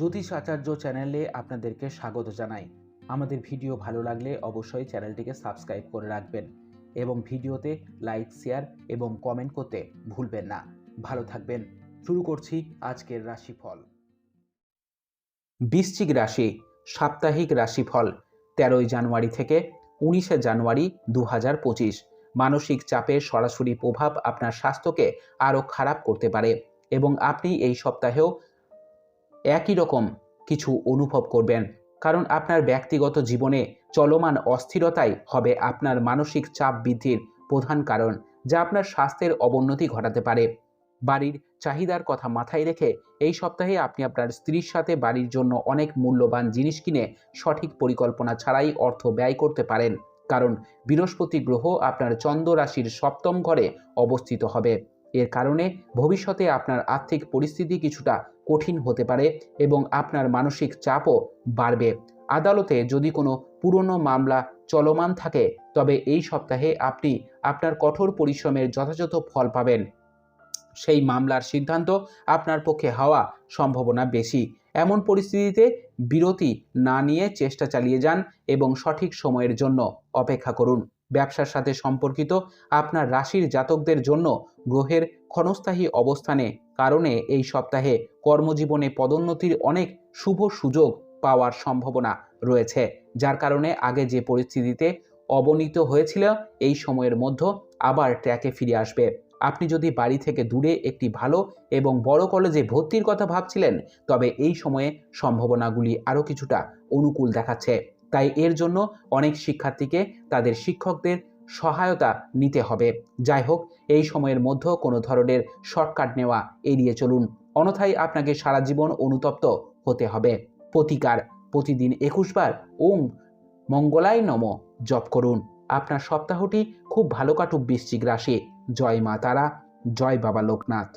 জ্যোতিষ আচার্য চ্যানেলে আপনাদেরকে স্বাগত জানাই। আমাদের ভিডিও ভালো লাগলে অবশ্যই চ্যানেলটিকে সাবস্ক্রাইব করে রাখবেন এবং ভিডিওতে লাইক, শেয়ার এবং কমেন্ট করতে ভুলবেন না। ভালো থাকবেন। শুরু করছি আজকের রাশিফল। বৃশ্চিক রাশি সাপ্তাহিক রাশিফল 13 জানুয়ারি থেকে 19 জানুয়ারি 2025। মানসিক চাপের সরাসরি প্রভাব আপনার স্বাস্থ্যকে আরও খারাপ করতে পারে এবং আপনি এই সপ্তাহেও একই রকম কিছু অনুভব করবেন, কারণ আপনার ব্যক্তিগত জীবনে চলমান অস্থিরতাই হবে আপনার মানসিক চাপ বৃদ্ধির প্রধান কারণ, যা আপনার স্বাস্থ্যের অবনতি ঘটাতে পারে। বাড়ির চাহিদার কথা মাথায় রেখে এই সপ্তাহে আপনি আপনার স্ত্রীর সাথে বাড়ির জন্য অনেক মূল্যবান জিনিস কিনে সঠিক পরিকল্পনা ছাড়াই অর্থ ব্যয় করতে পারেন, কারণ বৃহস্পতি গ্রহ আপনার চন্দ্র রাশির সপ্তম ঘরে অবস্থিত হবে। এর কারণে ভবিষ্যতে আপনার আর্থিক পরিস্থিতি কিছুটা কঠিন হতে পারে এবং আপনার মানসিক চাপও বাড়বে। আদালতে যদি কোনো পুরনো মামলা চলমান থাকে, তবে এই সপ্তাহে আপনি আপনার কঠোর পরিশ্রমের যথাযথ ফল পাবেন। সেই মামলার সিদ্ধান্ত আপনার পক্ষে হওয়া সম্ভাবনা বেশি। এমন পরিস্থিতিতে বিরতি না নিয়ে চেষ্টা চালিয়ে যান এবং সঠিক সময়ের জন্য অপেক্ষা করুন। ব্যবসার সাথে সম্পর্কিত আপনার রাশির জাতকদের জন্য গ্রহের ক্ষণস্থায়ী অবস্থানে কারণে এই সপ্তাহে কর্মজীবনে পদোন্নতির অনেক শুভ সুযোগ পাওয়ার সম্ভাবনা রয়েছে, যার কারণে আগে যে পরিস্থিতিতে অবনীত হয়েছিল এই সময়ের মধ্যে আবার ট্র্যাকে ফিরে আসবে। আপনি যদি বাড়ি থেকে দূরে একটি ভালো এবং বড় কলেজে ভর্তির কথা ভাবছিলেন, তবে এই সময়ে সম্ভাবনাগুলি আরও কিছুটা অনুকূল দেখাচ্ছে। তাই এর জন্য অনেক শিক্ষার্থীকে তাদের শিক্ষকদের সহায়তা নিতে হবে। যাই হোক, এই সময়ের মধ্যে কোনো ধরনের শর্টকাট নেওয়া এড়িয়ে চলুন, অন্যথায় আপনাকে সারা জীবন অনুতপ্ত হতে হবে। প্রতিকার: প্রতিদিন 21 বার ওম মঙ্গলায় নমঃ জপ করুন। আপনার সপ্তাহটি খুব ভালো কাটুক বৃশ্চিক রাশি। জয় মা তারা, জয় বাবা লোকনাথ।